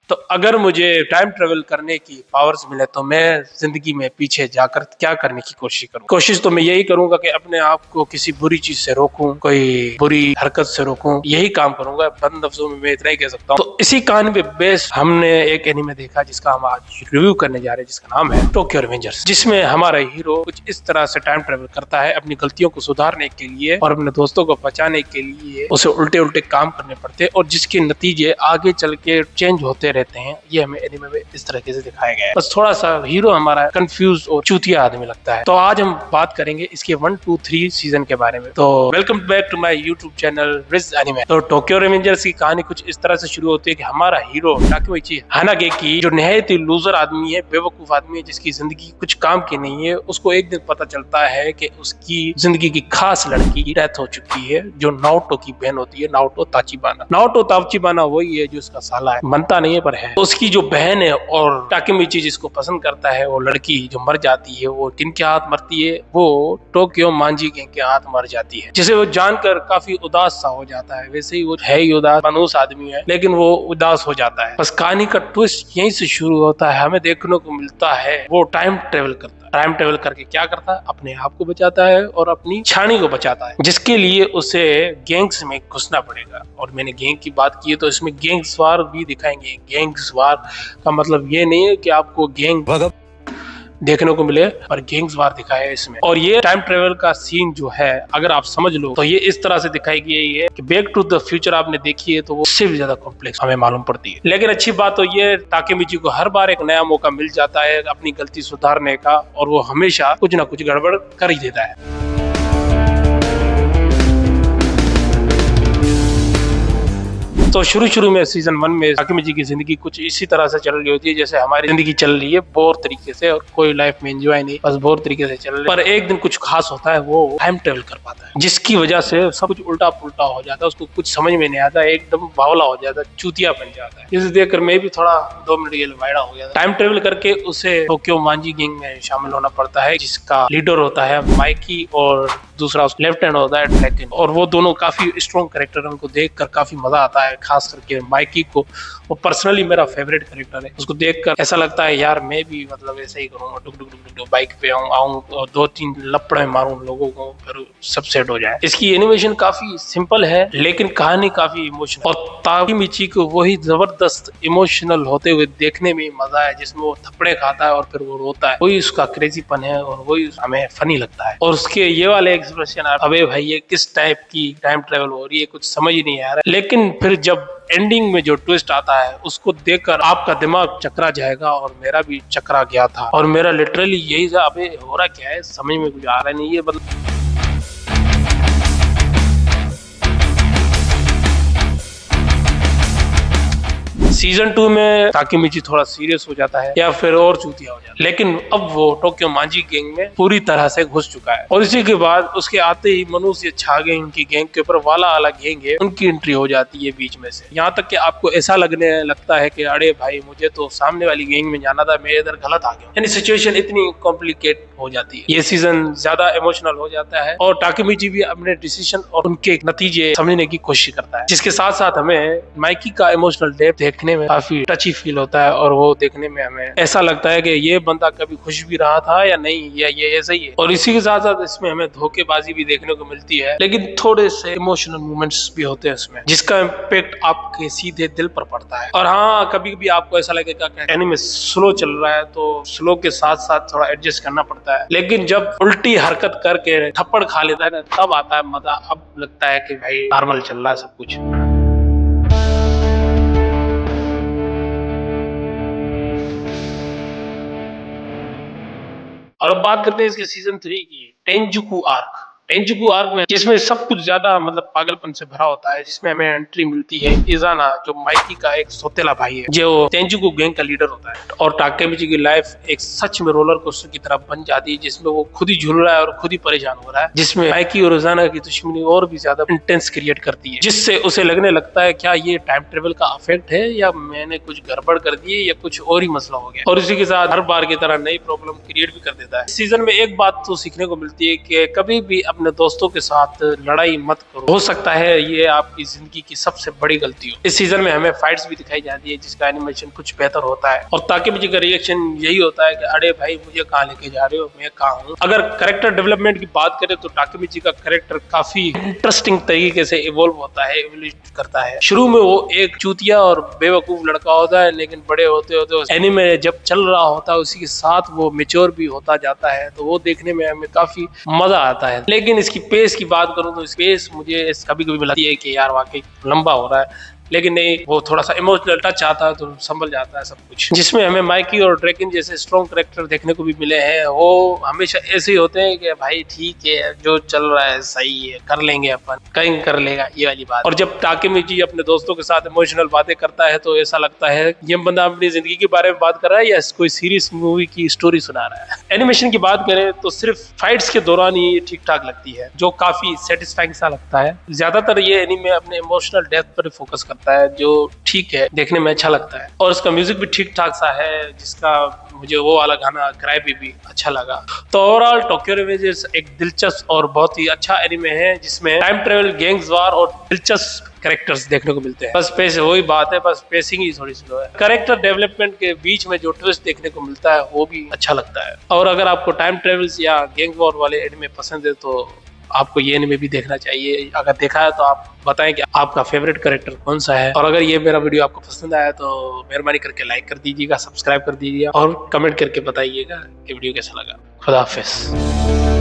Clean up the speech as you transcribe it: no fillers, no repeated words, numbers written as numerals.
तो अगर मुझे टाइम ट्रेवल करने की पावर्स मिले तो मैं जिंदगी में पीछे जाकर क्या करने की कोशिश करूँ। कोशिश तो मैं यही करूंगा कि अपने आप को किसी बुरी चीज से रोकूं, कोई बुरी हरकत से रोकूं, यही काम करूंगा। बंद लफ्जों में मैं इतना ही कह सकता हूँ। तो इसी कहानी पे बेस हमने एक एनीमे देखा जिसका हम आज रिव्यू करने जा रहे हैं, जिसका नाम है टोक्यो रिवेंजर्स, जिसमें हमारा हीरो कुछ इस तरह से टाइम ट्रेवल करता है अपनी गलतियों को सुधारने के लिए और अपने दोस्तों को बचाने के लिए उसे उल्टे उल्टे काम करने पड़ते हैं और जिसके नतीजे आगे चल के चेंज होते रहते हैं। ये हमें एनीमे में इस तरीके से दिखाया गया है। बस थोड़ा सा हीरो हमारा कंफ्यूज और चूतिया आदमी लगता है। तो आज हम बात करेंगे इसके 1, 2, 3 सीजन के बारे में। तो welcome back to my YouTube channel रिज एनीमे। तो टोक्यो रिवेंजर्स की कहानी कुछ इस तरह से शुरू होती है कि हमारा हीरो ताकेमिची हानागेकी, जो निहायत ही लूजर आदमी है, बेवकूफ आदमी है, जिसकी जिंदगी कुछ काम की नहीं है, उसको एक दिन पता चलता है कि उसकी जिंदगी की खास लड़की की डेथ हो चुकी है, जो नाओटो की बहन होती है, नाओटो ताचिबाना। नाओटो ताचिबाना वही है जो उसका साला है, बनता नहीं है पर है। उसकी जो बहन है और ताकेमिची जिसको पसंद करता है, वो लड़की जो मर जाती है, वो किनके हाथ मरती है? वो टोक्यो मांजी गैंग के हाथ मर जाती है, जिसे वो जानकर काफी उदास सा हो जाता है। वैसे ही वो है ही उदास, मनहूस आदमी है, लेकिन वो उदास हो जाता है। बस कहानी का ट्विस्ट यहीं से शुरू होता है। हमें देखने को मिलता है वो टाइम ट्रेवल करता है। टाइम ट्रेवल करके क्या करता है? अपने आप को बचाता है और अपनी छानी को बचाता है, जिसके लिए उसे गैंग्स में घुसना पड़ेगा। और मैंने गैंग की बात की है तो इसमें गैंग्स वार भी दिखाएंगे। गैंग्स वार का मतलब ये नहीं है कि आपको गैंग देखने को मिले, और गैंग्स वार दिखाया है इसमें। और ये टाइम ट्रेवल का सीन जो है, अगर आप समझ लो तो ये इस तरह से दिखाई गई है कि बैक टू द फ्यूचर आपने देखी है तो वो उससे भी ज्यादा कॉम्प्लेक्स हमें मालूम पड़ती है। लेकिन अच्छी बात तो ये ताकेमिची को हर बार एक नया मौका मिल जाता है अपनी गलती सुधारने का, और वो हमेशा कुछ ना कुछ गड़बड़ कर ही देता है। तो शुरू में सीजन 1 में ताकेमिची की जिंदगी कुछ इसी तरह से चल रही होती है जैसे हमारी जिंदगी चल रही है, बोर तरीके से, और कोई लाइफ में एंजॉय नहीं, बस बोर तरीके से चल रही है। पर एक दिन कुछ खास होता है, वो टाइम ट्रेवल कर पाता है, जिसकी वजह से सब कुछ उल्टा पुल्टा हो जाता है। उसको कुछ समझ में नहीं आता, एकदम बावला हो जाता है, चूतिया बन जाता है। जिसे देखकर मैं भी थोड़ा 2 मिनट के लिए वायड़ा हो गया। टाइम ट्रेवल करके उसे टोक्यो मांजी गैंग में शामिल होना पड़ता है, जिसका लीडर होता है माइकी और दूसरा लेफ्ट हैंड होता है ड्रैगन। और वो दोनों काफी स्ट्रॉन्ग कैरेक्टर है, उनको देखकर काफी मजा आता है। खास करके माइकी को, वो पर्सनली मेरा फेवरेट कैरेक्टर है। उसको देखकर ऐसा लगता है यार मैं भी मतलब ऐसे ही करूंगा, टुक टुक टुक टुक बाइक पे आऊं और 2-3 लपड़े मारूं लोगों को, फिर सब सेट हो जाए। इसकी एनिमेशन काफी सिंपल है लेकिन कहानी काफी इमोशनल, और ताकेमिची को वही जबरदस्त इमोशनल होते हुए देखने में मजा है, जिसमें वो थप्पड़े खाता है और फिर वो रोता है। वही उसका क्रेजीपन है और वही हमें फनी लगता है। और उसके ये वाले एक्सप्रेशन, अबे भाई ये किस टाइप की टाइम ट्रेवल हो रही है, कुछ समझ ही नहीं आ रहा है। लेकिन फिर जब एंडिंग में जो ट्विस्ट आता है उसको देखकर आपका दिमाग चकरा जाएगा, और मेरा भी चकरा गया था। और मेरा लिटरली यही था, अबे हो रहा क्या है, समझ में कुछ आ रहा नहीं है। सीजन 2 में ताकेमिची थोड़ा सीरियस हो जाता है या फिर और चूतिया हो जाता है, लेकिन अब वो टोक्यो मांजी गैंग में पूरी तरह से घुस चुका है। और इसी के बाद उसके आते ही मनुष्य छा गए उनकी गैंग के ऊपर। वाला अलग गैंग है, उनकी एंट्री हो जाती है बीच में से, यहाँ तक कि आपको ऐसा लगने लगता है कि अरे भाई मुझे तो सामने वाली गैंग में जाना था, मैं इधर गलत आ गया। यानी सिचुएशन इतनी कॉम्प्लिकेट हो जाती है। ये सीजन ज्यादा इमोशनल हो जाता है और ताकेमिची भी अपने डिसीजन और उनके नतीजे समझने की कोशिश करता है, जिसके साथ साथ हमें माइकी का इमोशनल डेप्थ देखने में काफी टची फील होता है। और वो देखने में हमें ऐसा लगता है कि ये बंदा कभी खुश भी रहा था या नहीं, या ये ऐसा ही है। और इसी के साथ साथ इसमें हमें धोखेबाजी भी देखने को मिलती है, लेकिन थोड़े से इमोशनल मोमेंट्स भी होते हैं इसमें, जिसका इम्पैक्ट आपके सीधे दिल पर पड़ता है। और हाँ, कभी कभी आपको ऐसा लगेगा कि एनीमे स्लो चल रहा है तो स्लो के साथ साथ थोड़ा एडजस्ट करना पड़ता है, लेकिन जब उल्टी हरकत करके थप्पड़ खा लेता है ना, तब आता है मजा। अब लगता है कि भाई नॉर्मल चल रहा है सब कुछ। और अब बात करते हैं इसके सीजन 3 की, टेंजुकु आर्क। टेंजुकु आर्क में जिसमें सब कुछ ज्यादा मतलब पागलपन से भरा होता है, जिसमें हमें एंट्री मिलती है इजाना, जो माइकी का एक सौतेला भाई है, जो टेंजुकु गैंग का लीडर होता है। और ताकेमिची की लाइफ एक सच में रोलर कोस्टर की तरह बन जाती है, जिसमें वो खुद ही झूल रहा है और खुद ही परेशान हो रहा है, जिसमें माइकी और इजाना की दुश्मनी और भी ज्यादा इंटेंस क्रिएट करती है, जिससे उसे लगने लगता है क्या ये टाइम ट्रेवल का इफेक्ट है या मैंने कुछ गड़बड़ कर दी है या कुछ और ही मसला हो गया। और इसी के साथ हर बार की तरह नई प्रॉब्लम क्रिएट भी कर देता है। सीजन में एक बात तो सीखने को मिलती है कि कभी भी अपने दोस्तों के साथ लड़ाई मत करो। हो सकता है ये आपकी जिंदगी की सबसे बड़ी गलती हो। इस सीजन में हमें फाइट्स भी दिखाई जाती है जिसका एनिमेशन कुछ बेहतर होता है, और ताकिमिची का रिएक्शन यही होता है कि अरे भाई मुझे कहाँ लेके जा रहे हो, मैं कहाँ हूँ। अगर कैरेक्टर डेवलपमेंट की बात करें तो ताकिमिची का कैरेक्टर काफी इंटरेस्टिंग तरीके से इवॉल्व होता है, इवोल्यूट करता है। शुरू में वो एक चूतिया और बेवकूफ लड़का होता है, लेकिन बड़े होते होते एनीमे जब चल रहा होता है उसी के साथ वो मैच्योर भी होता जाता है, तो वो देखने में हमें काफी मजा आता है। लेकिन इसकी पेस की बात करूं तो पेस मुझे कभी कभी लगती है कि यार वाकई लंबा हो रहा है, लेकिन नहीं, वो थोड़ा सा इमोशनल टच आता है तो संभल जाता है सब कुछ। जिसमें हमें माइकी और ड्रैकन जैसे स्ट्रॉन्ग कैरेक्टर देखने को भी मिले हैं। वो हमेशा ऐसे ही होते हैं कि भाई ठीक है जो चल रहा है सही है, कर लेंगे अपन, कहीं कर लेगा, ये वाली बात। और जब ताकिमिची अपने दोस्तों के साथ इमोशनल बातें करता है तो ऐसा लगता है ये बंदा अपनी जिंदगी के बारे में बात कर रहा है या कोई सीरियस मूवी की स्टोरी सुना रहा है। एनिमेशन की बात करें तो सिर्फ फाइट्स के दौरान ही ठीक ठाक लगती है, जो काफी सेटिस्फाइंग सा लगता है। ज्यादातर ये एनीमे अपने इमोशनल डेप्थ पर फोकस करता है, जो ठीक है, देखने में अच्छा लगता है। और इसका म्यूजिक भी ठीक ठाक सा है, जिसका मुझे वो वाला गाना क्राई बेबी अच्छा लगा। तो ओवरऑल टोक्यो रिवेंजर्स एक दिलचस्प और बहुत ही अच्छा एनीमे है जिसमें टाइम ट्रेवल, गैंग्स वार और दिलचस्प कैरेक्टर्स देखने को मिलते हैं। बस वही बात है, बस पेसिंग ही थोड़ी स्लो है। कैरेक्टर डेवलपमेंट के बीच में जो ट्विस्ट देखने को मिलता है वो भी अच्छा लगता है। और अगर आपको टाइम ट्रेवल्स या गैंग वॉर वाले एनीमे पसंद है तो आपको ये एनीमे भी देखना चाहिए। अगर देखा है तो आप बताएं कि आपका फेवरेट कैरेक्टर कौन सा है। और अगर ये मेरा वीडियो आपको पसंद आया तो मेहरबानी करके लाइक कर दीजिएगा, सब्सक्राइब कर दीजिएगा और कमेंट करके बताइएगा कि वीडियो कैसा लगा। खुदा हाफिज।